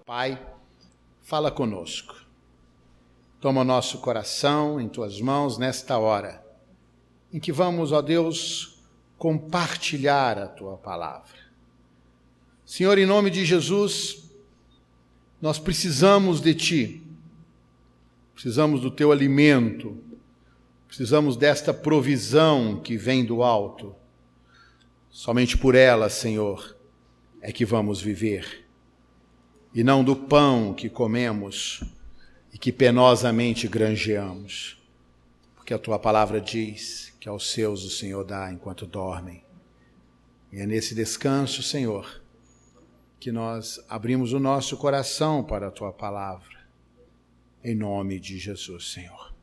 Pai, fala conosco. Toma o nosso coração em tuas mãos nesta hora, em que vamos, ó Deus, compartilhar a tua palavra. Senhor, em nome de Jesus, nós precisamos de ti, precisamos do teu alimento, precisamos desta provisão que vem do alto. Somente por ela, Senhor, é que vamos viver, e não do pão que comemos e que penosamente granjeamos, porque a tua palavra diz que aos seus o Senhor dá enquanto dormem. E é nesse descanso, Senhor, que nós abrimos o nosso coração para a tua palavra, em nome de Jesus, Senhor.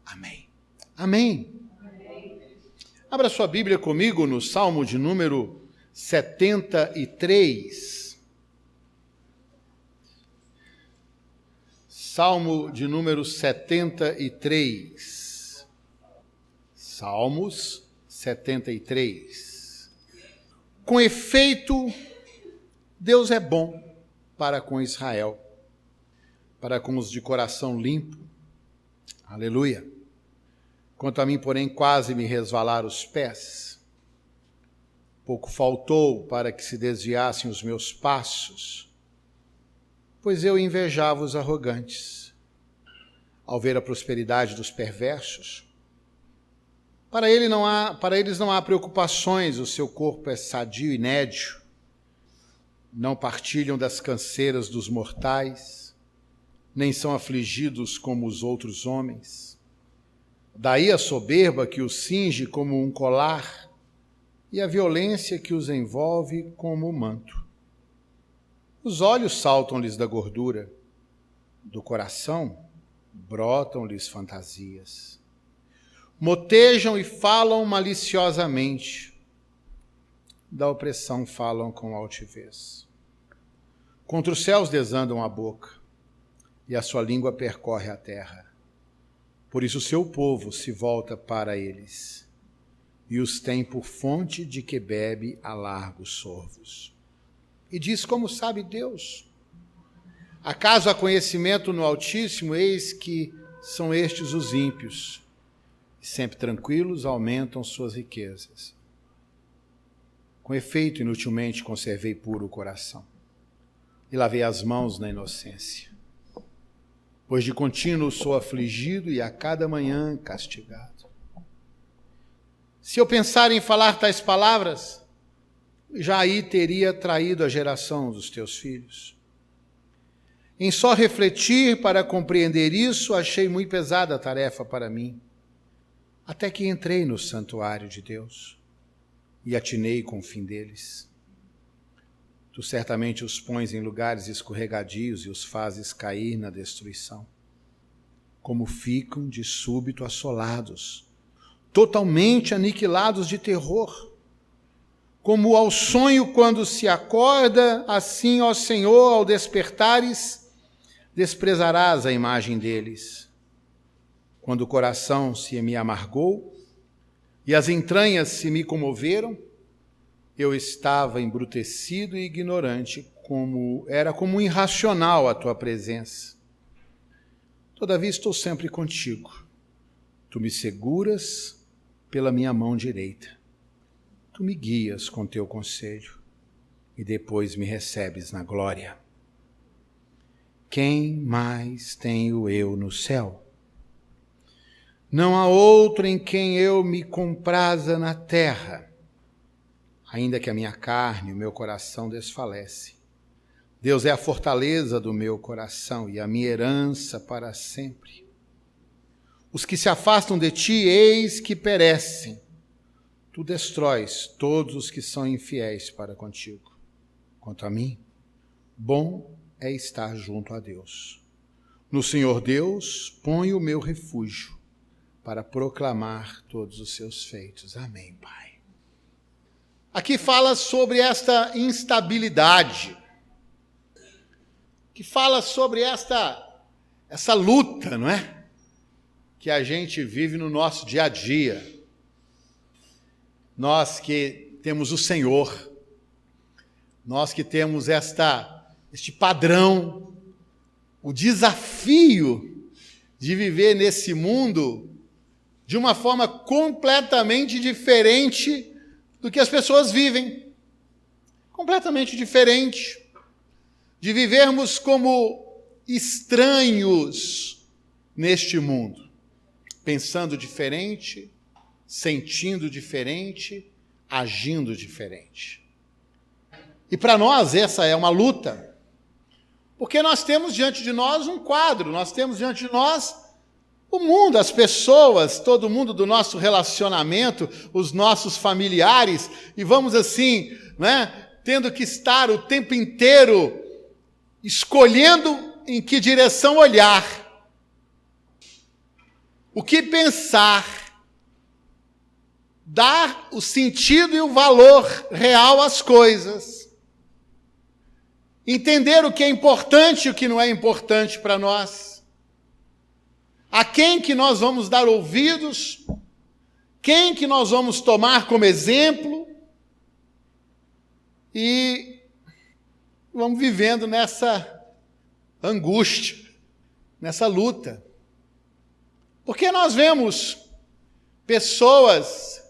Amém. Amém. Abra sua Bíblia comigo no Salmo de número 73. Salmo de número 73. Salmos 73. Com efeito, Deus é bom para com Israel, para com os de coração limpo. Aleluia. Quanto a mim, porém, quase me resvalaram os pés. Pouco faltou para que se desviassem os meus passos, pois eu invejava os arrogantes, ao ver a prosperidade dos perversos. Para eles não há preocupações, o seu corpo é sadio e nédio. Não partilham das canseiras dos mortais, nem são afligidos como os outros homens. Daí a soberba que os cinge como um colar e a violência que os envolve como um manto. Os olhos saltam-lhes da gordura, do coração brotam-lhes fantasias. Motejam e falam maliciosamente, da opressão falam com altivez. Contra os céus desandam a boca, e a sua língua percorre a terra. Por isso o seu povo se volta para eles, e os tem por fonte de que bebe a largos sorvos. E diz: como sabe Deus? Acaso há conhecimento no Altíssimo? Eis que são estes os ímpios, e sempre tranquilos aumentam suas riquezas. Com efeito, inutilmente conservei puro o coração, e lavei as mãos na inocência. Pois de contínuo sou afligido e a cada manhã castigado. Se eu pensar em falar tais palavras, já aí teria traído a geração dos teus filhos. Em só refletir para compreender isso, achei muito pesada a tarefa para mim, até que entrei no santuário de Deus e atinei com o fim deles. Tu certamente os pões em lugares escorregadios e os fazes cair na destruição. Como ficam de súbito assolados, totalmente aniquilados de terror. Como ao sonho quando se acorda, assim, ó Senhor, ao despertares, desprezarás a imagem deles. Quando o coração se me amargou e as entranhas se me comoveram, eu estava embrutecido e ignorante, era como irracional a tua presença. Todavia estou sempre contigo. Tu me seguras pela minha mão direita. Tu me guias com teu conselho e depois me recebes na glória. Quem mais tenho eu no céu? Não há outro em quem eu me compraza na terra. Ainda que a minha carne e o meu coração desfalece, Deus é a fortaleza do meu coração e a minha herança para sempre. Os que se afastam de ti, eis que perecem. Tu destróis todos os que são infiéis para contigo. Quanto a mim, bom é estar junto a Deus. No Senhor Deus ponho o meu refúgio para proclamar todos os seus feitos. Amém, Pai. Aqui fala sobre esta instabilidade, que fala sobre essa luta, não é? Que a gente vive no nosso dia a dia. Nós que temos o Senhor, nós que temos esta este padrão, o desafio de viver nesse mundo de uma forma completamente diferente do que as pessoas vivem. Completamente diferente. De vivermos como estranhos neste mundo. Pensando diferente, sentindo diferente, agindo diferente. E para nós essa é uma luta. Porque nós temos diante de nós um quadro, nós temos diante de nós o mundo, as pessoas, todo mundo do nosso relacionamento, os nossos familiares, e vamos assim, tendo que estar o tempo inteiro escolhendo em que direção olhar, o que pensar, dar o sentido e o valor real às coisas, entender o que é importante e o que não é importante para nós, a quem que nós vamos dar ouvidos, quem que nós vamos tomar como exemplo, e vamos vivendo nessa angústia, nessa luta. Porque nós vemos pessoas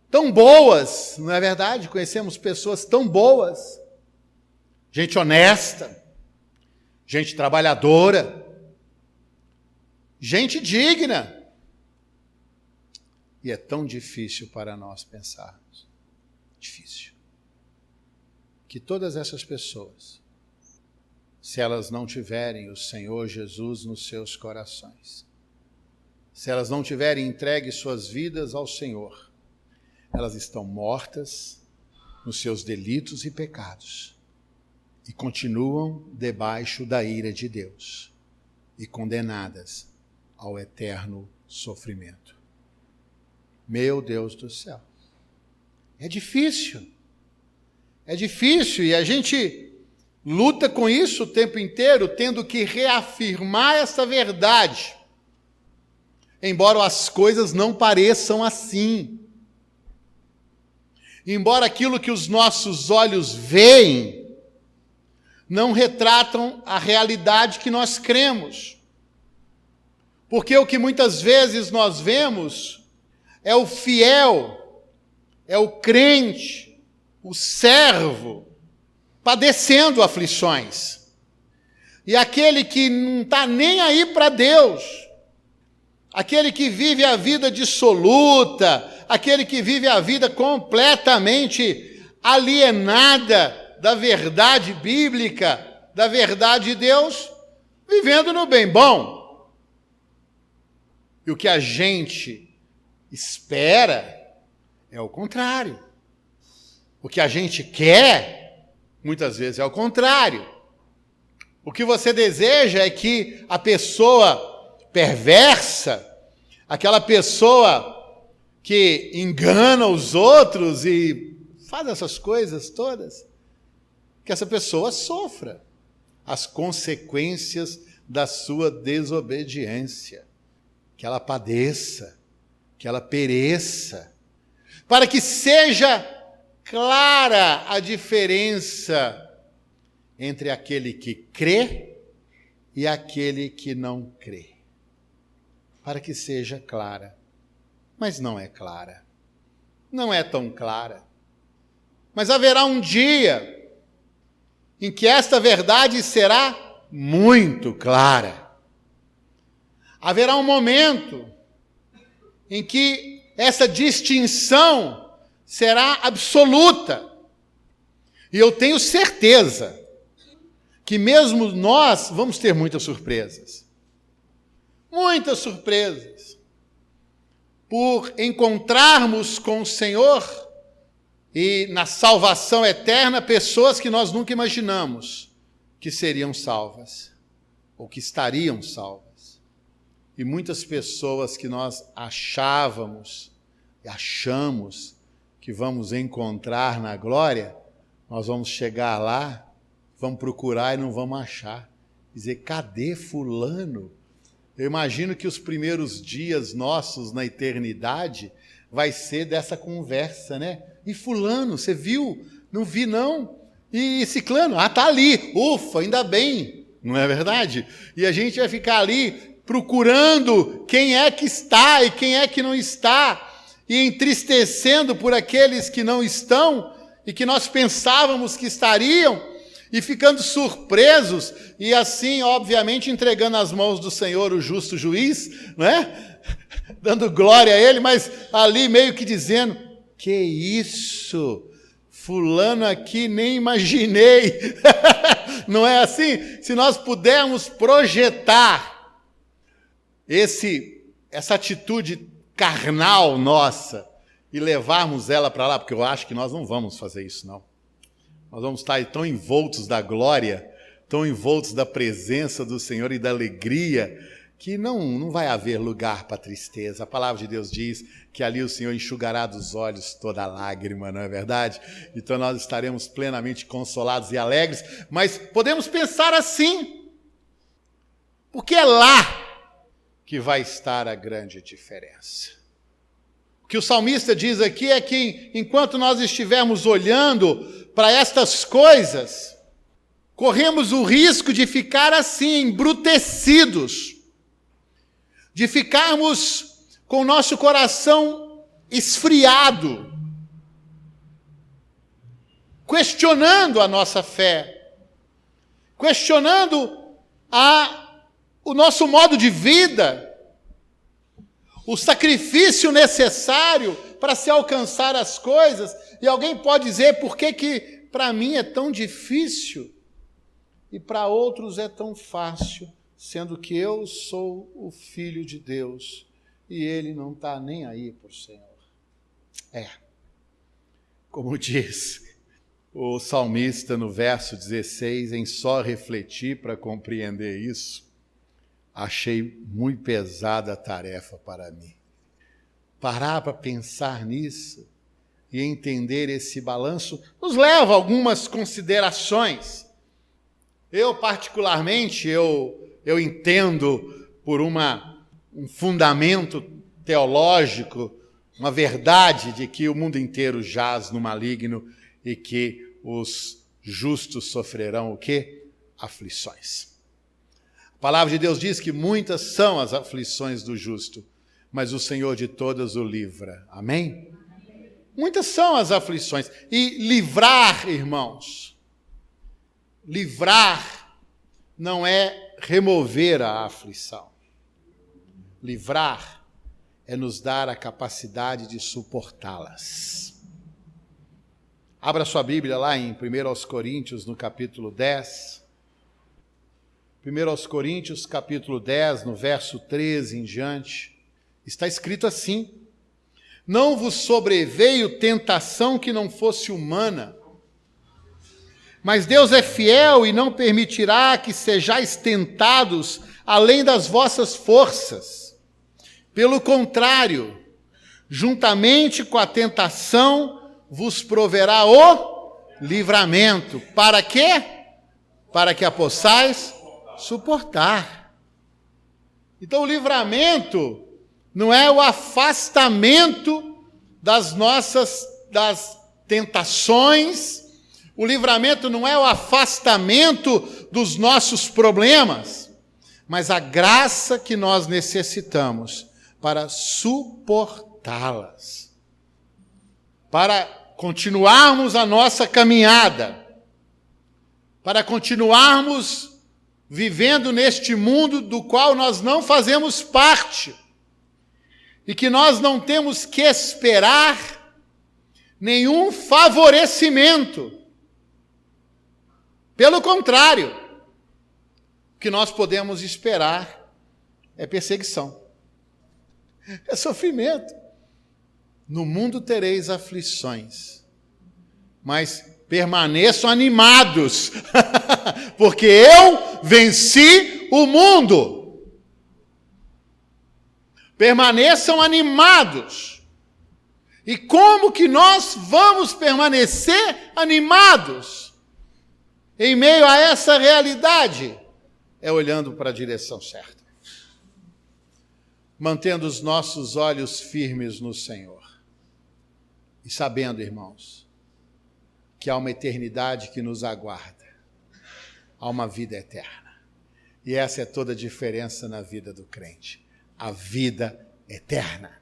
tão boas, não é verdade? Conhecemos pessoas tão boas, gente honesta, gente trabalhadora, gente digna. E é tão difícil para nós pensarmos. Difícil. Que todas essas pessoas, se elas não tiverem o Senhor Jesus nos seus corações, se elas não tiverem entregue suas vidas ao Senhor, elas estão mortas nos seus delitos e pecados e continuam debaixo da ira de Deus e condenadas ao eterno sofrimento. Meu Deus do céu. É difícil. É difícil e a gente luta com isso o tempo inteiro, tendo que reafirmar essa verdade. Embora as coisas não pareçam assim. Embora aquilo que os nossos olhos veem não retratam a realidade que nós cremos. Porque o que muitas vezes nós vemos é o fiel, é o crente, o servo, padecendo aflições. E aquele que não está nem aí para Deus, aquele que vive a vida dissoluta, aquele que vive a vida completamente alienada da verdade bíblica, da verdade de Deus, vivendo no bem bom. E o que a gente espera é o contrário. O que a gente quer, muitas vezes, é o contrário. O que você deseja é que a pessoa perversa, aquela pessoa que engana os outros e faz essas coisas todas, que essa pessoa sofra as consequências da sua desobediência, que ela padeça, que ela pereça, para que seja clara a diferença entre aquele que crê e aquele que não crê. Para que seja clara. Mas não é clara. Não é tão clara. Mas haverá um dia em que esta verdade será muito clara. Haverá um momento em que essa distinção será absoluta. E eu tenho certeza que mesmo nós vamos ter muitas surpresas. Muitas surpresas. Por encontrarmos com o Senhor e na salvação eterna pessoas que nós nunca imaginamos que seriam salvas ou que estariam salvas. E muitas pessoas que nós achamos que vamos encontrar na glória, nós vamos chegar lá, vamos procurar e não vamos achar. Dizer, cadê fulano? Eu imagino que os primeiros dias nossos na eternidade vai ser dessa conversa, né? E fulano, você viu? Não vi não. E ciclano, tá ali, ufa, ainda bem, não é verdade? E a gente vai ficar ali procurando quem é que está e quem é que não está, e entristecendo por aqueles que não estão e que nós pensávamos que estariam, e ficando surpresos, e assim, obviamente, entregando nas mãos do Senhor, o justo juiz, né? Dando glória a Ele, mas ali meio que dizendo, que isso? Fulano aqui nem imaginei. Não é assim? Se nós pudermos projetar essa atitude carnal nossa e levarmos ela para lá, porque eu acho que nós não vamos fazer isso, não. Nós vamos estar tão envoltos da glória, tão envoltos da presença do Senhor e da alegria, que não vai haver lugar para tristeza. A palavra de Deus diz que ali o Senhor enxugará dos olhos toda lágrima, não é verdade? Então nós estaremos plenamente consolados e alegres, mas podemos pensar assim, porque é lá que vai estar a grande diferença. O que o salmista diz aqui é que enquanto nós estivermos olhando para estas coisas, corremos o risco de ficar assim, embrutecidos, de ficarmos com o nosso coração esfriado, questionando a nossa fé, questionando o nosso modo de vida, o sacrifício necessário para se alcançar as coisas. E alguém pode dizer, por que para mim é tão difícil e para outros é tão fácil, sendo que eu sou o Filho de Deus e Ele não está nem aí por Senhor. Como diz o salmista no verso 16, em só refletir para compreender isso, achei muito pesada a tarefa para mim. Parar para pensar nisso e entender esse balanço nos leva a algumas considerações. Eu, particularmente, eu entendo por um fundamento teológico, uma verdade de que o mundo inteiro jaz no maligno e que os justos sofrerão o quê? Aflições. A palavra de Deus diz que muitas são as aflições do justo, mas o Senhor de todas o livra. Amém? Muitas são as aflições. E livrar, irmãos, livrar não é remover a aflição. Livrar é nos dar a capacidade de suportá-las. Abra sua Bíblia lá em 1 Coríntios, no capítulo 10. 1 Coríntios, capítulo 10, no verso 13 em diante. Está escrito assim: não vos sobreveio tentação que não fosse humana, mas Deus é fiel e não permitirá que sejais tentados além das vossas forças. Pelo contrário, juntamente com a tentação, vos proverá o livramento. Para quê? Para que a possais suportar. Então o livramento não é o afastamento das tentações, o livramento não é o afastamento dos nossos problemas, mas a graça que nós necessitamos para suportá-las, para continuarmos a nossa caminhada, para continuarmos vivendo neste mundo do qual nós não fazemos parte, e que nós não temos que esperar nenhum favorecimento. Pelo contrário, o que nós podemos esperar é perseguição, é sofrimento. No mundo tereis aflições, mas permaneçam animados, porque eu venci o mundo. Permaneçam animados. E como que nós vamos permanecer animados em meio a essa realidade? É olhando para a direção certa, mantendo os nossos olhos firmes no Senhor e sabendo, irmãos, que há uma eternidade que nos aguarda. Há uma vida eterna. E essa é toda a diferença na vida do crente. A vida eterna.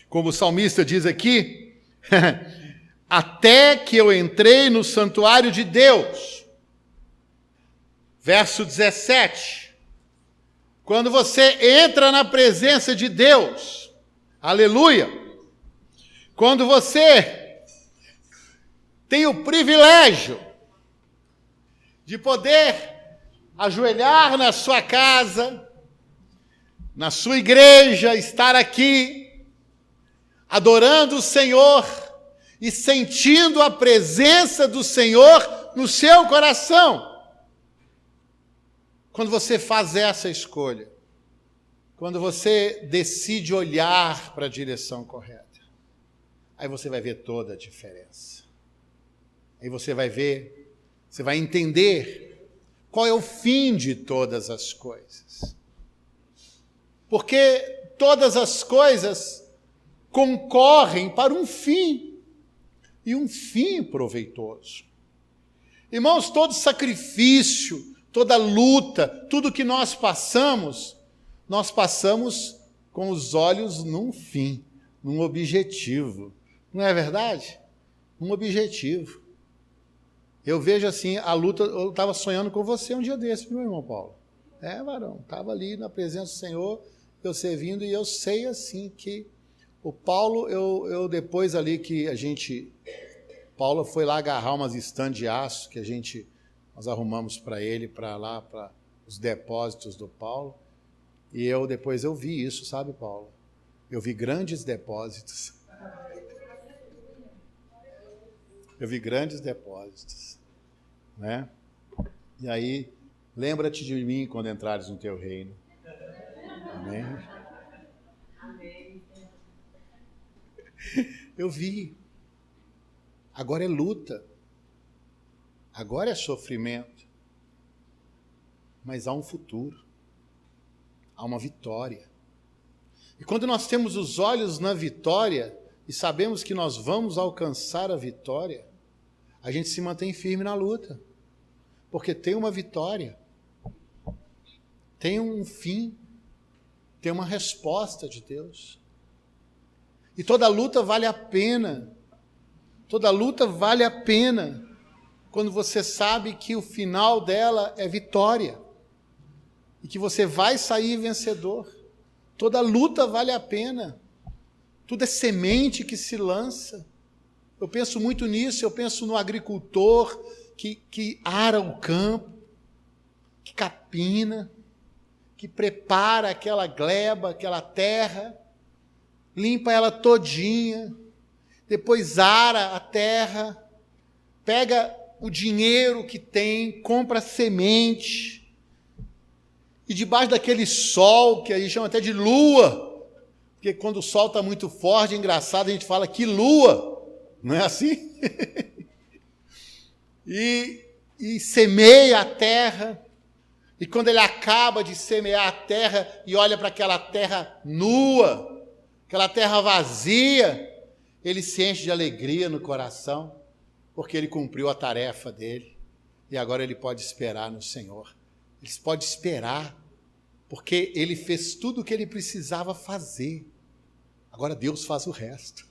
Como o salmista diz aqui, até que eu entrei no santuário de Deus. Verso 17. Quando você entra na presença de Deus, aleluia, quando você tem o privilégio de poder ajoelhar na sua casa, na sua igreja, estar aqui, adorando o Senhor e sentindo a presença do Senhor no seu coração. Quando você faz essa escolha, quando você decide olhar para a direção correta, aí você vai ver toda a diferença. Aí você vai ver, você vai entender qual é o fim de todas as coisas. Porque todas as coisas concorrem para um fim, e um fim proveitoso. Irmãos, todo sacrifício, toda luta, tudo que nós passamos com os olhos num fim, num objetivo. Não é verdade? Um objetivo. Eu vejo assim, a luta, eu estava sonhando com você um dia desse, meu irmão Paulo. Varão, estava ali na presença do Senhor, eu servindo, e eu sei assim que o Paulo, eu depois ali que Paulo foi lá agarrar umas estandes de aço que nós arrumamos para ele, para os depósitos do Paulo, e depois eu vi isso, sabe, Paulo? Eu vi grandes depósitos. Né? E aí, lembra-te de mim quando entrares no teu reino. Amém? Amém. Eu vi. Agora é luta. Agora é sofrimento. Mas há um futuro. Há uma vitória. E quando nós temos os olhos na vitória e sabemos que nós vamos alcançar a vitória, a gente se mantém firme na luta. Porque tem uma vitória. Tem um fim. Tem uma resposta de Deus. E toda luta vale a pena. Toda luta vale a pena quando você sabe que o final dela é vitória. E que você vai sair vencedor. Toda luta vale a pena. Tudo é semente que se lança. Eu penso muito nisso, eu penso no agricultor que ara o campo, que capina, que prepara aquela gleba, aquela terra, limpa ela todinha, depois ara a terra, pega o dinheiro que tem, compra semente, e debaixo daquele sol, que aí chama até de lua, porque quando o sol está muito forte, é engraçado, a gente fala que lua, não é assim? e semeia a terra, e quando ele acaba de semear a terra e olha para aquela terra nua, aquela terra vazia, ele se enche de alegria no coração, porque ele cumpriu a tarefa dele, e agora ele pode esperar no Senhor. Ele pode esperar, porque ele fez tudo o que ele precisava fazer. Agora Deus faz o resto.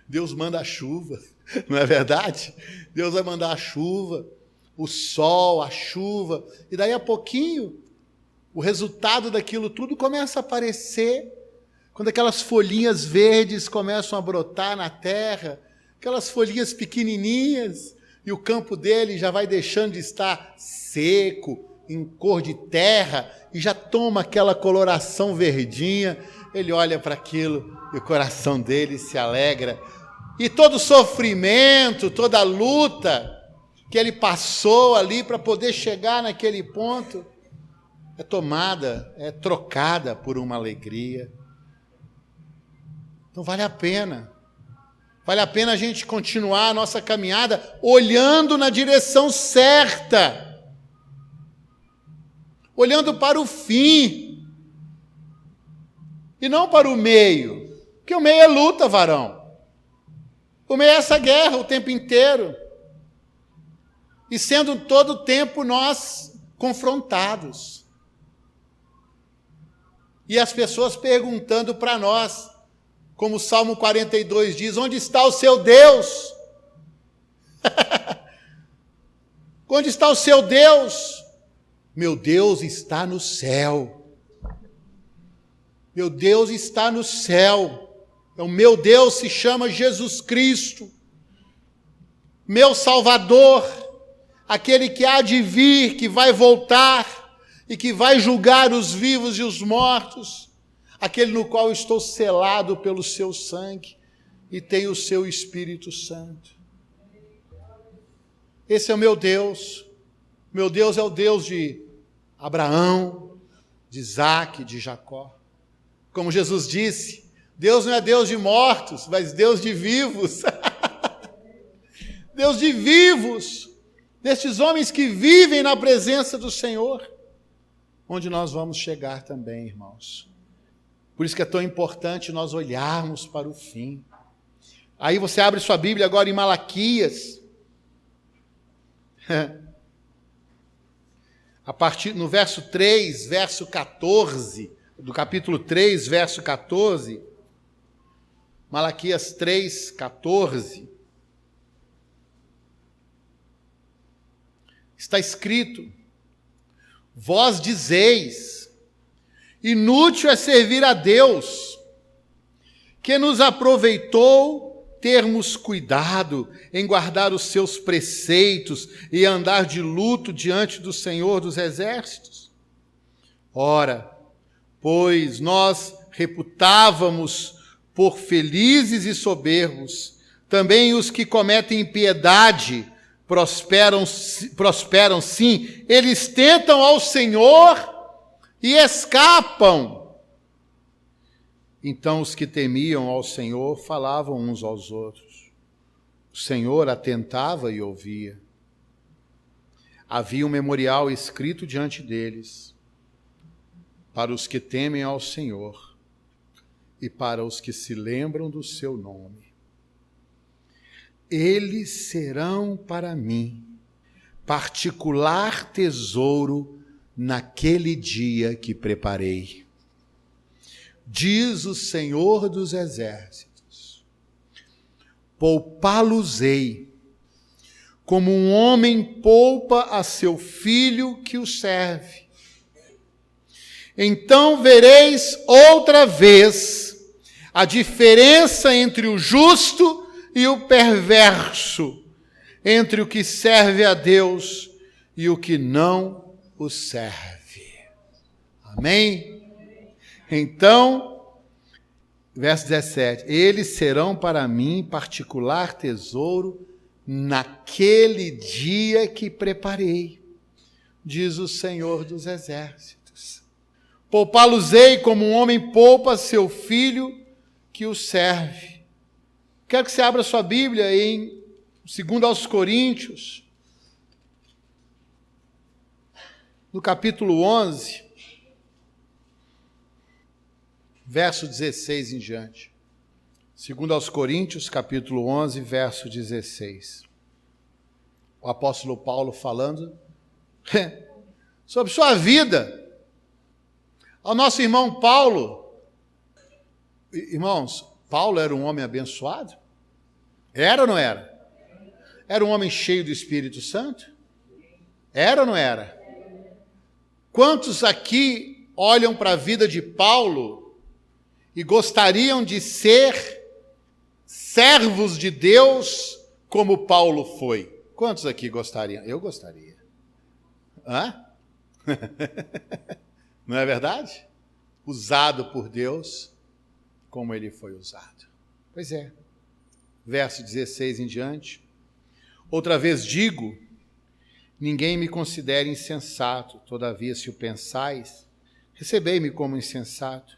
Deus manda a chuva, não é verdade? Deus vai mandar a chuva, o sol, a chuva, e daí a pouquinho, o resultado daquilo tudo começa a aparecer, quando aquelas folhinhas verdes começam a brotar na terra, aquelas folhinhas pequenininhas, e o campo dele já vai deixando de estar seco, em cor de terra, e já toma aquela coloração verdinha, ele olha para aquilo, e o coração dele se alegra, e todo sofrimento, toda luta que ele passou ali para poder chegar naquele ponto, é trocada por uma alegria. Então vale a pena a gente continuar a nossa caminhada olhando na direção certa, olhando para o fim, e não para o meio, porque o meio é luta, varão. Por meio dessa guerra o tempo inteiro. E sendo todo o tempo nós confrontados. E as pessoas perguntando para nós, como o Salmo 42 diz, onde está o seu Deus? Onde está o seu Deus? Meu Deus está no céu. Meu Deus está no céu. O meu Deus se chama Jesus Cristo. Meu Salvador, aquele que há de vir, que vai voltar e que vai julgar os vivos e os mortos, aquele no qual estou selado pelo seu sangue e tenho o seu Espírito Santo. Esse é o meu Deus. Meu Deus é o Deus de Abraão, de Isaque, de Jacó. Como Jesus disse, Deus não é Deus de mortos, mas Deus de vivos. Deus de vivos, destes homens que vivem na presença do Senhor, onde nós vamos chegar também, irmãos. Por isso que é tão importante nós olharmos para o fim. Aí você abre sua Bíblia agora em Malaquias, a partir no verso 3, verso 14, do capítulo 3, verso 14, Malaquias 3, 14, está escrito: vós dizeis, inútil é servir a Deus, que nos aproveitou termos cuidado em guardar os seus preceitos e andar de luto diante do Senhor dos Exércitos. Ora, pois nós reputávamos por felizes e soberbos também os que cometem impiedade, prosperam sim, eles tentam ao Senhor e escapam. Então os que temiam ao Senhor falavam uns aos outros. O Senhor atentava e ouvia. Havia um memorial escrito diante deles, para os que temem ao Senhor e para os que se lembram do seu nome. Eles serão para mim particular tesouro naquele dia que preparei. Diz o Senhor dos Exércitos: poupá-los-ei, como um homem poupa a seu filho que o serve. Então vereis outra vez a diferença entre o justo e o perverso, entre o que serve a Deus e o que não o serve. Amém? Então, verso 17, eles serão para mim particular tesouro naquele dia que preparei, diz o Senhor dos Exércitos. Poupá-los-ei como um homem poupa seu filho que o serve. Quero que você abra sua Bíblia em 2 aos Coríntios, no capítulo 11, verso 16 em diante. 2 aos Coríntios, capítulo 11, verso 16. O apóstolo Paulo falando sobre sua vida. Ao nosso irmão Paulo. Irmãos, Paulo era um homem abençoado? Era ou não era? Era um homem cheio do Espírito Santo? Era ou não era? Quantos aqui olham para a vida de Paulo e gostariam de ser servos de Deus como Paulo foi? Quantos aqui gostariam? Eu gostaria. Hã? Não é verdade? Usado por Deus como ele foi usado. Pois é. Verso 16 em diante. Outra vez digo, ninguém me considere insensato, todavia se o pensais, recebei-me como insensato,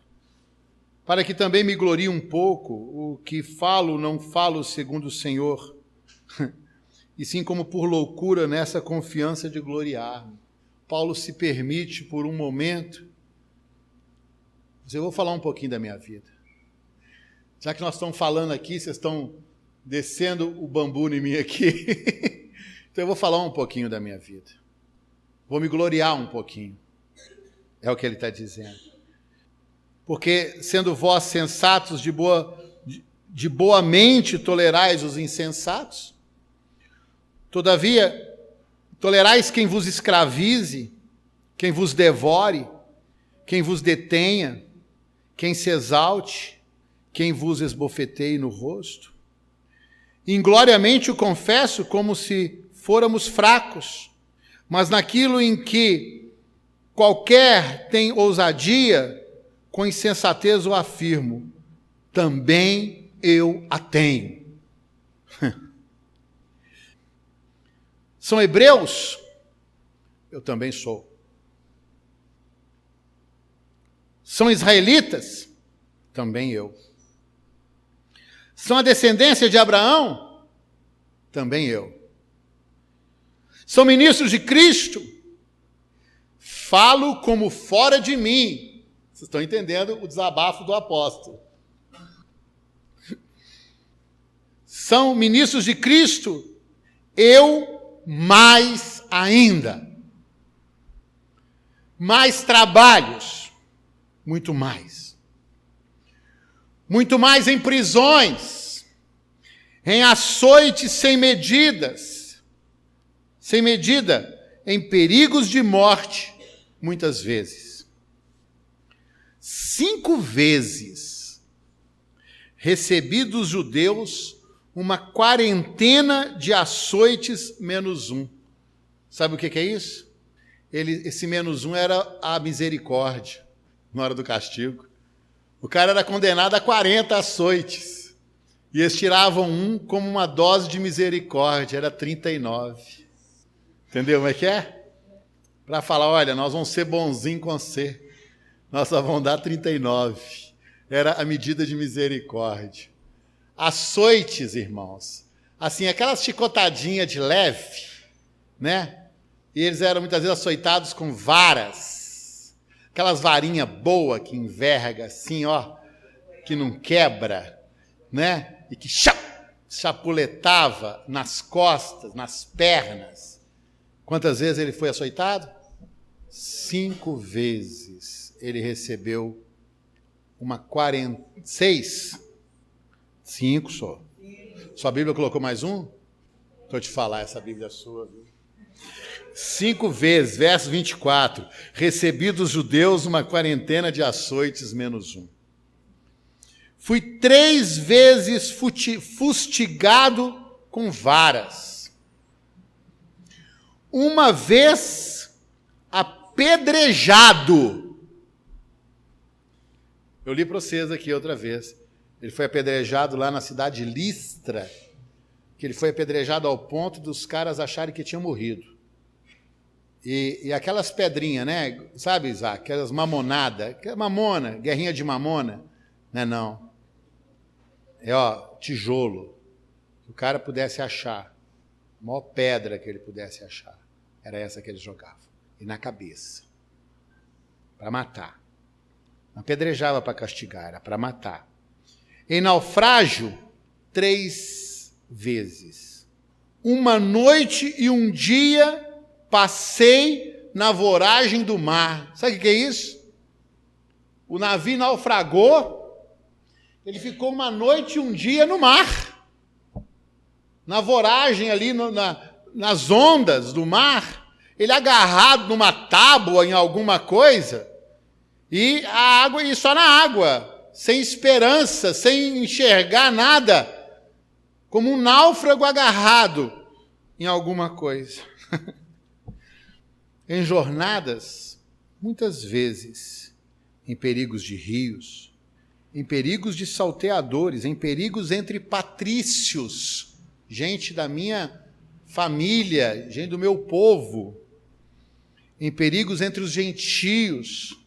para que também me glorie um pouco. O que falo, não falo segundo o Senhor, e sim como por loucura nessa confiança de gloriar-me. Paulo se permite por um momento, mas eu vou falar um pouquinho da minha vida. Já que nós estamos falando aqui, vocês estão descendo o bambu em mim aqui. Então eu vou falar um pouquinho da minha vida. Vou me gloriar um pouquinho. É o que ele está dizendo. Porque, sendo vós sensatos de boa mente, tolerais os insensatos, todavia, tolerais quem vos escravize, quem vos devore, quem vos detenha, quem se exalte, quem vos esbofeteie no rosto. Ingloriamente o confesso como se fôramos fracos, mas naquilo em que qualquer tem ousadia, com insensatez o afirmo, também eu a tenho. São hebreus? Eu também sou. São israelitas? Também eu. São a descendência de Abraão? Também eu. São ministros de Cristo? Falo como fora de mim. Vocês estão entendendo o desabafo do apóstolo. São ministros de Cristo? Eu mais ainda. Mais trabalhos? Muito mais. Muito mais em prisões, em açoites sem medidas, sem medida, em perigos de morte, muitas vezes. 5 vezes recebi dos judeus uma quarentena de açoites menos 1. Sabe o que é isso? Esse menos 1 era a misericórdia, na hora do castigo. O cara era condenado a 40 açoites. E eles tiravam 1 como uma dose de misericórdia, era 39. Entendeu como é que é? Para falar, olha, nós vamos ser bonzinhos com você. Nós só vamos dar 39. Era a medida de misericórdia. Açoites, irmãos. Assim, aquelas chicotadinhas de leve, né? E eles eram muitas vezes açoitados com varas. Aquelas varinhas boas que enverga assim, ó, que não quebra, né? E que chapuletava nas costas, nas pernas. Quantas vezes ele foi açoitado? 5 vezes ele recebeu uma 46. 5 só. Sua Bíblia colocou mais um? Estou te falar, essa Bíblia é sua, viu? 5 vezes, verso 24, recebi dos judeus uma quarentena de açoites menos 1. Fui 3 vezes fustigado com varas. 1 vez apedrejado. Eu li para vocês aqui outra vez. Ele foi apedrejado lá na cidade de Listra, que ele foi apedrejado ao ponto dos caras acharem que tinha morrido. E aquelas pedrinhas, né? Sabe, Isaac? Aquelas mamonadas. Mamona, guerrinha de mamona. Não é não. É, ó, tijolo. Que o cara pudesse achar. A maior pedra que ele pudesse achar. Era essa que ele jogava. E na cabeça. Para matar. Não apedrejava para castigar, era para matar. Em naufrágio, 3 vezes. 1 noite e 1 dia passei na voragem do mar. Sabe o que é isso? O navio naufragou, ele ficou 1 noite e 1 dia no mar. Na voragem ali, nas ondas do mar, ele agarrado numa tábua em alguma coisa, e a água, e só na água, sem esperança, sem enxergar nada, como um náufrago agarrado em alguma coisa. Em jornadas, muitas vezes, em perigos de rios, em perigos de salteadores, em perigos entre patrícios, gente da minha família, gente do meu povo, em perigos entre os gentios,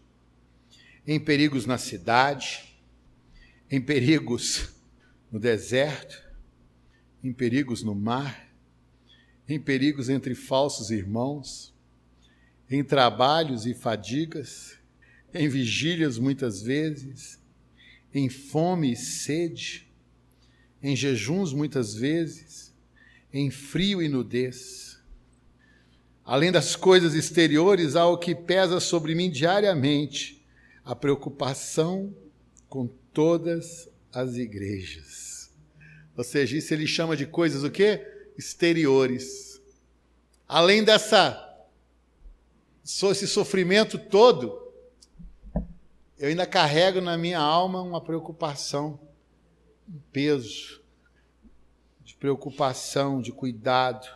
em perigos na cidade, em perigos no deserto, em perigos no mar, em perigos entre falsos irmãos, em trabalhos e fadigas, em vigílias muitas vezes, em fome e sede, em jejuns muitas vezes, em frio e nudez. Além das coisas exteriores, há o que pesa sobre mim diariamente, a preocupação com todas as igrejas. Ou seja, isso ele chama de coisas o quê? Exteriores. Além esse sofrimento todo, eu ainda carrego na minha alma uma preocupação, um peso de preocupação, de cuidado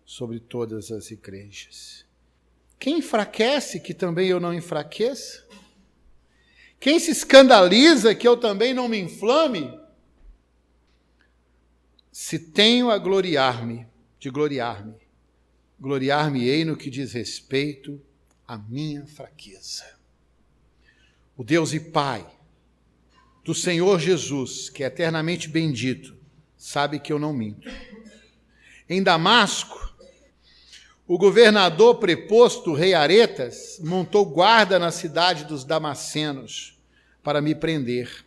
sobre todas as igrejas. Quem enfraquece, que também eu não enfraqueça? Quem se escandaliza, que eu também não me inflame? Se tenho a gloriar-me, gloriar-me-ei no que diz respeito à minha fraqueza. O Deus e Pai do Senhor Jesus, que é eternamente bendito, sabe que eu não minto. Em Damasco, o governador preposto, rei Aretas, montou guarda na cidade dos Damascenos para me prender.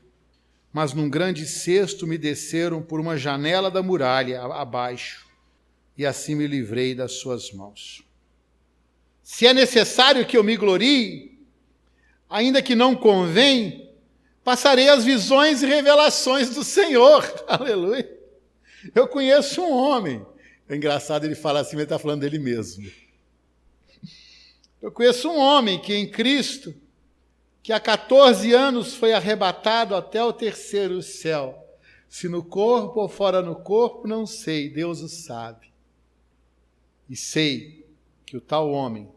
Mas num grande cesto me desceram por uma janela da muralha abaixo, e assim me livrei das suas mãos. Se é necessário que eu me glorie, ainda que não convém, passarei as visões e revelações do Senhor. Aleluia. Eu conheço um homem. É engraçado ele falar assim, mas ele está falando dele mesmo. Eu conheço um homem que em Cristo, que há 14 anos foi arrebatado até o terceiro céu. Se no corpo ou fora no corpo, não sei, Deus o sabe. E sei que o tal homem,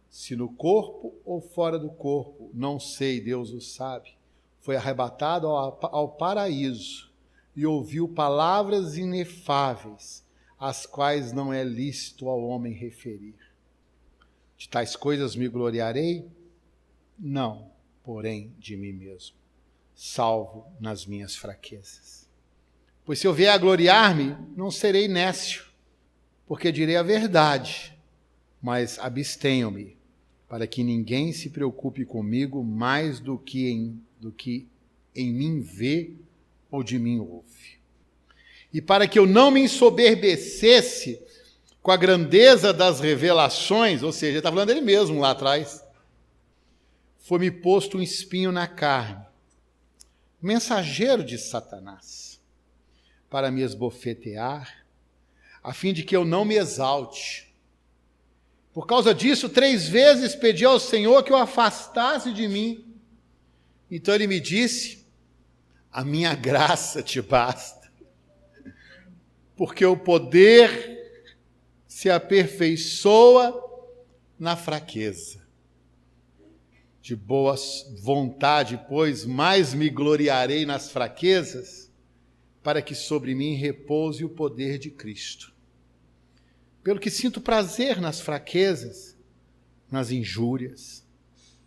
se no corpo ou fora do corpo, não sei, Deus o sabe, foi arrebatado ao paraíso e ouviu palavras inefáveis, as quais não é lícito ao homem referir. De tais coisas me gloriarei? Não, porém de mim mesmo, salvo nas minhas fraquezas. Pois se eu vier a gloriar-me, não serei nécio, porque direi a verdade, mas abstenho-me, para que ninguém se preocupe comigo mais do que em mim vê ou de mim ouve. E para que eu não me ensoberbecesse com a grandeza das revelações, ou seja, ele está falando dele mesmo lá atrás, foi-me posto um espinho na carne, mensageiro de Satanás, para me esbofetear, a fim de que eu não me exalte. Por causa disso, 3 vezes pedi ao Senhor que o afastasse de mim. Então ele me disse, a minha graça te basta, porque o poder se aperfeiçoa na fraqueza. De boa vontade, pois, mais me gloriarei nas fraquezas, para que sobre mim repouse o poder de Cristo. Pelo que sinto prazer nas fraquezas, nas injúrias,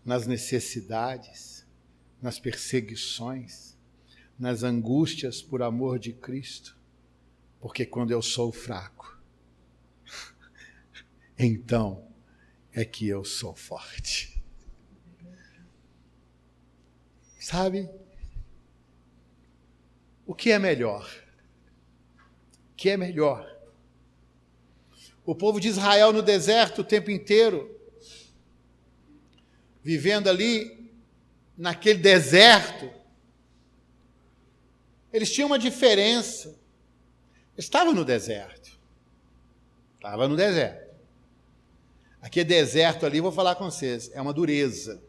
nas necessidades, nas perseguições, nas angústias por amor de Cristo, porque quando eu sou fraco, então é que eu sou forte. Sabe? O que é melhor? O que é melhor? O povo de Israel no deserto o tempo inteiro, vivendo ali naquele deserto, eles tinham uma diferença. Estavam no deserto. Estava no deserto. Aquele deserto ali, vou falar com vocês, é uma dureza.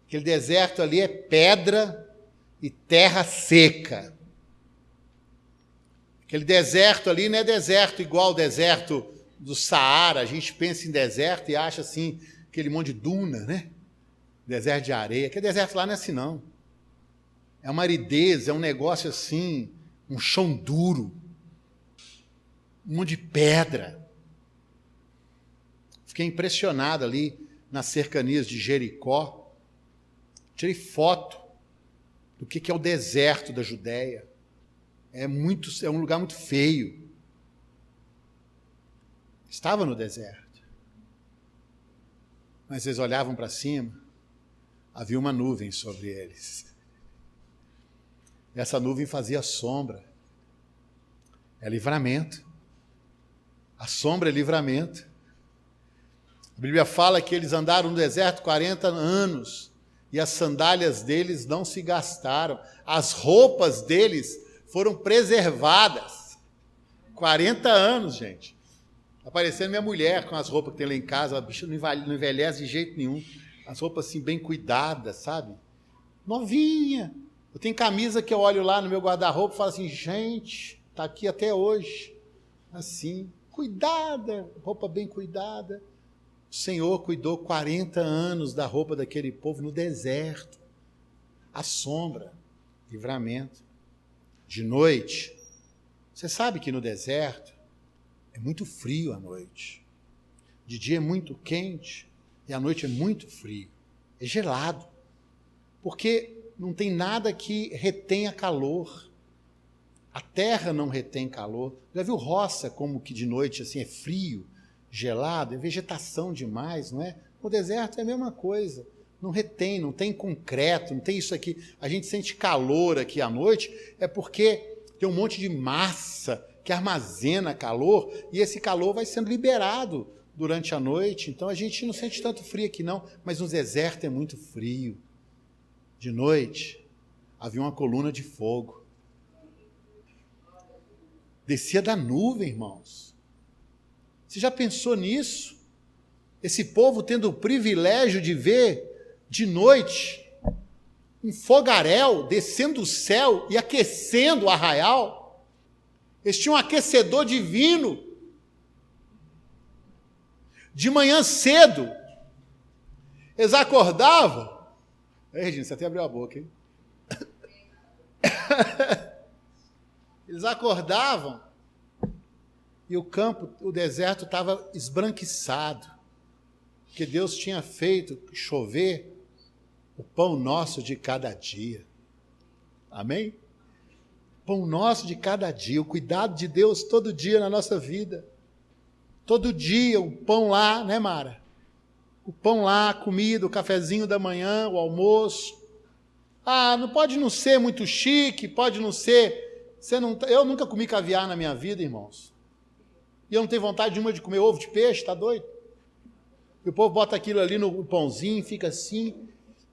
Aquele deserto ali é pedra e terra seca. Aquele deserto ali não é deserto igual ao deserto do Saara. A gente pensa em deserto e acha assim, aquele monte de duna, né? Deserto de areia. Aquele deserto lá não é assim, não. É uma aridez, é um negócio assim, um chão duro, um monte de pedra. Fiquei impressionado ali nas cercanias de Jericó. Tirei foto do que é o deserto da Judéia. É um lugar muito feio. Estava no deserto. Mas eles olhavam para cima, havia uma nuvem sobre eles. Essa nuvem fazia sombra é livramento. A sombra é livramento. A Bíblia fala que eles andaram no deserto 40 anos e as sandálias deles não se gastaram. As roupas deles foram preservadas. 40 anos, gente. Aparecendo minha mulher com as roupas que tem lá em casa, a bicha não envelhece de jeito nenhum. As roupas assim bem cuidadas, sabe? Novinha. Eu tenho camisa que eu olho lá no meu guarda-roupa e falo assim, gente, tá aqui até hoje. Assim, cuidada, roupa bem cuidada. O Senhor cuidou 40 anos da roupa daquele povo no deserto. A sombra, livramento. De noite, você sabe que no deserto é muito frio à noite. De dia é muito quente e à noite é muito frio. É gelado. Porque não tem nada que retenha calor. A terra não retém calor. Já viu roça como que de noite assim é frio, gelado, é vegetação demais, não é? O deserto é a mesma coisa. Não retém, não tem concreto, não tem isso aqui. A gente sente calor aqui à noite, é porque tem um monte de massa que armazena calor e esse calor vai sendo liberado durante a noite. Então a gente não sente tanto frio aqui não, mas no deserto é muito frio. De noite havia uma coluna de fogo. Descia da nuvem, irmãos. Você já pensou nisso? Esse povo tendo o privilégio de ver de noite um fogaréu descendo do céu e aquecendo o arraial. Eles tinham um aquecedor divino. De manhã cedo, eles acordavam. Ei, Regina, você até abriu a boca, hein? Eles acordavam e o campo, o deserto estava esbranquiçado, porque Deus tinha feito chover o pão nosso de cada dia. Amém? Pão nosso de cada dia, o cuidado de Deus todo dia na nossa vida. Todo dia, o pão lá, né, Mara? O pão lá, a comida, o cafezinho da manhã, o almoço. Ah, não pode não ser muito chique, pode não ser... Eu nunca comi caviar na minha vida, irmãos. E eu não tenho vontade nenhuma de comer ovo de peixe, está doido? E o povo bota aquilo ali no pãozinho, fica assim,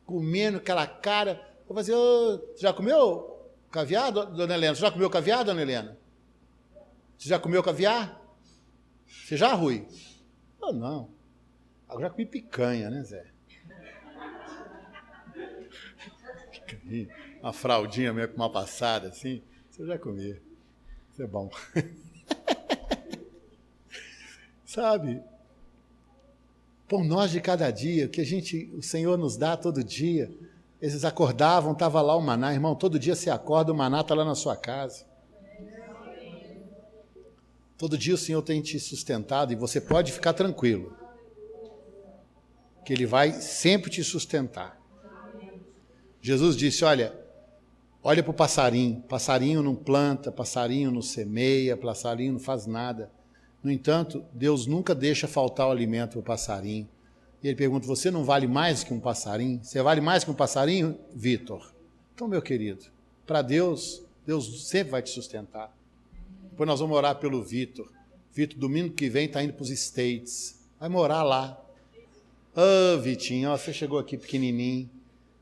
comendo aquela cara. Eu vou fazer, você já comeu caviar, dona Helena? Você já comeu caviar, dona Helena? Você já comeu caviar? Você já, Rui? Eu não. Eu já comi picanha, né, Zé? Picanha. Uma fraldinha meio com uma passada, assim. Você já comeu. Isso é bom. Sabe? Pão nós de cada dia, que o Senhor nos dá todo dia. Eles acordavam, estava lá o maná. Irmão, todo dia você acorda, o maná está lá na sua casa. Todo dia o Senhor tem te sustentado e você pode ficar tranquilo, que Ele vai sempre te sustentar. Jesus disse, olha para o passarinho não planta, passarinho não semeia, passarinho não faz nada. No entanto, Deus nunca deixa faltar o alimento para o passarinho. E Ele pergunta, você não vale mais que um passarinho? Você vale mais que um passarinho, Vitor? Então, meu querido, para Deus, Deus sempre vai te sustentar. Depois nós vamos orar pelo Vitor. Vitor, domingo que vem, está indo para os States. Vai morar lá. Vitinho, você chegou aqui pequenininho.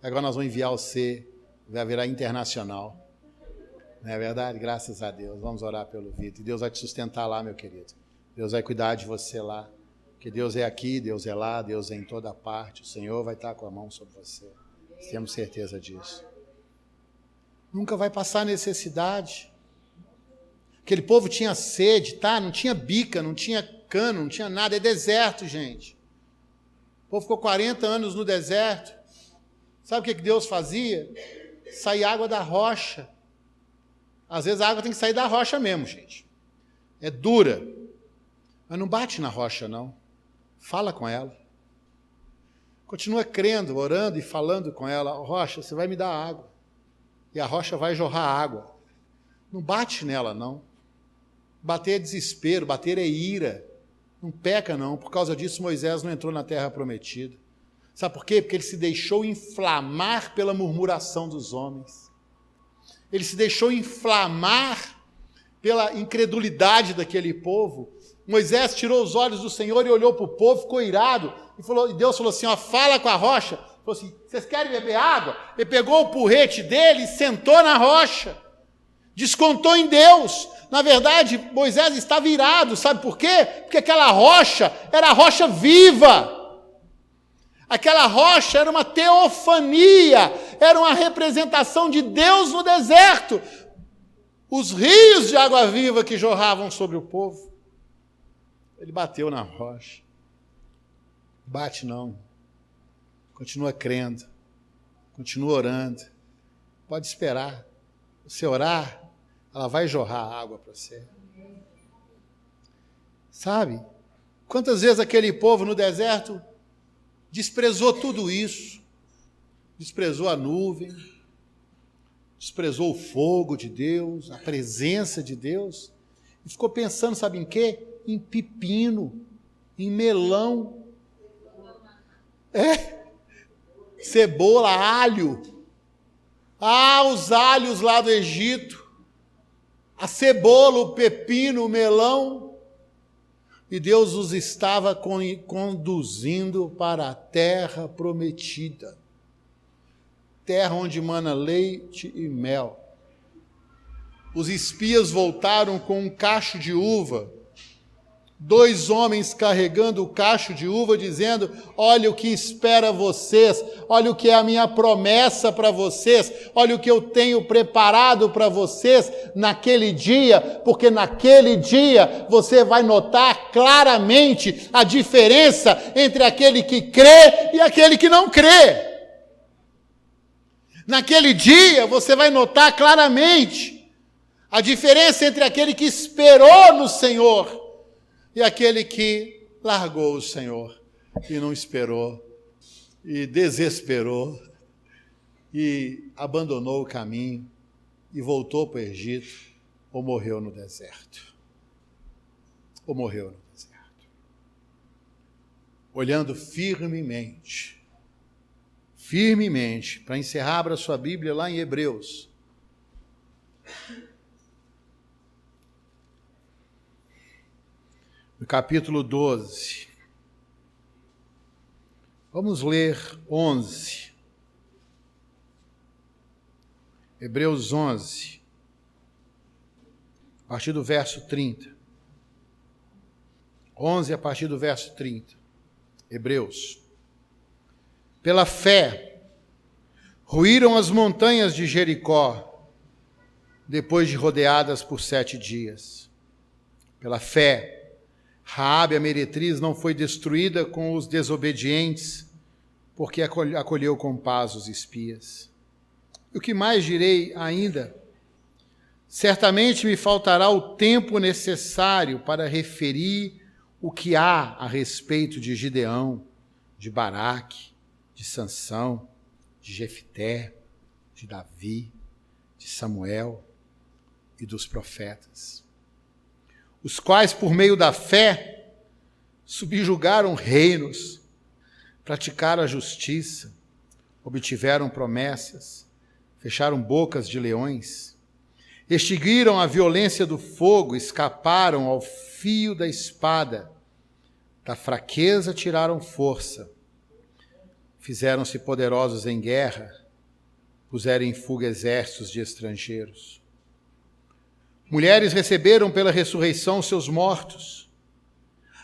Agora nós vamos enviar você. Vai virar internacional. Não é verdade? Graças a Deus. Vamos orar pelo Vitor. E Deus vai te sustentar lá, meu querido. Deus vai cuidar de você lá. Porque Deus é aqui, Deus é lá, Deus é em toda parte. O Senhor vai estar com a mão sobre você. Temos certeza disso. Nunca vai passar necessidade. Aquele povo tinha sede, tá? Não tinha bica, não tinha cano, não tinha nada. É deserto, gente. O povo ficou 40 anos no deserto. Sabe o que Deus fazia? Sair água da rocha. Às vezes a água tem que sair da rocha mesmo, gente. É dura. Mas não bate na rocha, não. Fala com ela. Continua crendo, orando e falando com ela. Rocha, você vai me dar água. E a rocha vai jorrar água. Não bate nela, não. Bater é desespero, bater é ira. Não peca, não. Por causa disso, Moisés não entrou na terra prometida. Sabe por quê? Porque ele se deixou inflamar pela murmuração dos homens. Ele se deixou inflamar pela incredulidade daquele povo, Moisés tirou os olhos do Senhor e olhou para o povo, ficou irado, e Deus falou assim, fala com a rocha. Falou assim, vocês querem beber água? Ele pegou o porrete dele e sentou na rocha. Descontou em Deus. Na verdade, Moisés estava irado, sabe por quê? Porque aquela rocha era a rocha viva. Aquela rocha era uma teofania, era uma representação de Deus no deserto. Os rios de água viva que jorravam sobre o povo. Ele bateu na rocha. Bate não. Continua crendo. Continua orando. Pode esperar. Você orar, ela vai jorrar água para você. Sabe? Quantas vezes aquele povo no deserto desprezou tudo isso. Desprezou a nuvem. Desprezou o fogo de Deus, a presença de Deus. E ficou pensando, sabe em quê? Em pepino, em melão. Cebola, alho. Os alhos lá do Egito. A cebola, o pepino, o melão. E Deus os estava conduzindo para a terra prometida. Terra onde mana leite e mel. Os espias voltaram com um cacho de uva. 2 homens carregando o cacho de uva, dizendo, olha o que espera vocês, olha o que é a minha promessa para vocês, olha o que eu tenho preparado para vocês naquele dia, porque naquele dia você vai notar claramente a diferença entre aquele que crê e aquele que não crê. Naquele dia você vai notar claramente a diferença entre aquele que esperou no Senhor e aquele que largou o Senhor e não esperou, e desesperou, e abandonou o caminho, e voltou para o Egito, ou morreu no deserto. Ou morreu no deserto. Olhando firmemente, para encerrar, abra sua Bíblia lá em Hebreus. No capítulo 12, vamos ler 11, Hebreus 11, a partir do verso 30, 11 a partir do verso 30, Hebreus. Pela fé, ruíram as montanhas de Jericó, depois de rodeadas por 7 dias. Pela fé, Raabe, a meretriz, não foi destruída com os desobedientes, porque acolheu com paz os espias. E o que mais direi ainda? Certamente me faltará o tempo necessário para referir o que há a respeito de Gideão, de Baraque, de Sansão, de Jefté, de Davi, de Samuel e dos profetas, os quais, por meio da fé, subjugaram reinos, praticaram a justiça, obtiveram promessas, fecharam bocas de leões, extinguiram a violência do fogo, escaparam ao fio da espada, da fraqueza tiraram força, fizeram-se poderosos em guerra, puseram em fuga exércitos de estrangeiros. Mulheres receberam pela ressurreição seus mortos.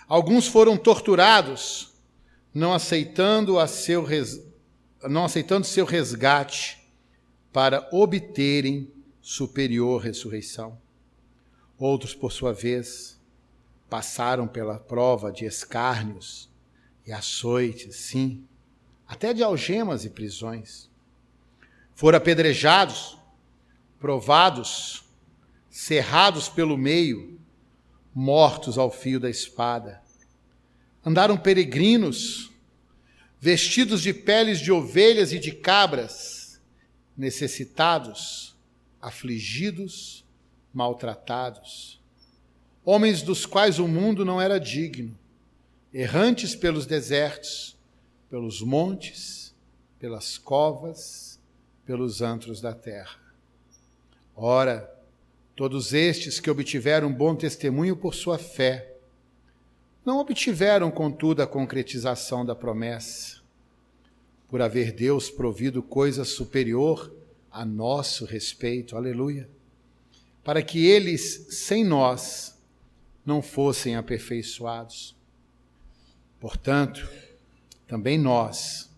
Alguns foram torturados, não aceitando seu resgate, para obterem superior ressurreição. Outros, por sua vez, passaram pela prova de escárnios e açoites, sim, até de algemas e prisões. Foram apedrejados, provados, cerrados pelo meio, mortos ao fio da espada. Andaram peregrinos, vestidos de peles de ovelhas e de cabras, necessitados, afligidos, maltratados. Homens dos quais o mundo não era digno, errantes pelos desertos, pelos montes, pelas covas, pelos antros da terra. Ora, Todos estes que obtiveram bom testemunho por sua fé, não obtiveram, contudo, a concretização da promessa, por haver Deus provido coisa superior a nosso respeito, aleluia, para que eles, sem nós, não fossem aperfeiçoados. Portanto, também nós,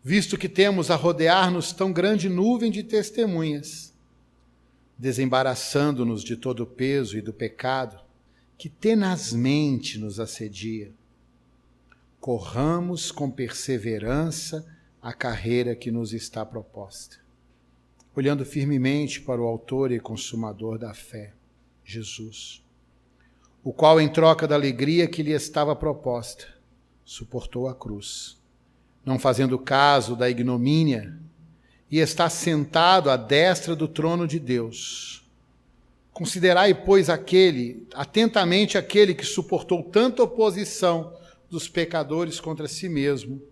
visto que temos a rodear-nos tão grande nuvem de testemunhas, desembaraçando-nos de todo o peso e do pecado que tenazmente nos assedia, corramos com perseverança a carreira que nos está proposta, olhando firmemente para o autor e consumador da fé, Jesus, o qual, em troca da alegria que lhe estava proposta, suportou a cruz, não fazendo caso da ignomínia, e está sentado à destra do trono de Deus. Considerai, pois, atentamente aquele que suportou tanta oposição dos pecadores contra si mesmo,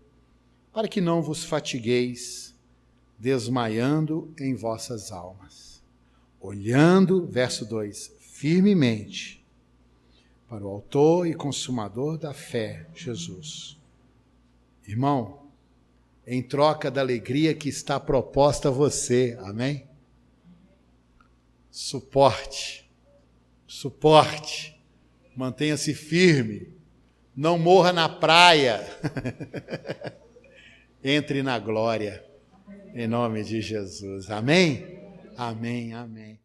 para que não vos fatigueis, desmaiando em vossas almas. Olhando, verso 2, firmemente para o autor e consumador da fé, Jesus. Irmão, em troca da alegria que está proposta a você, amém? Suporte, mantenha-se firme, não morra na praia, entre na glória, em nome de Jesus, amém? Amém, amém.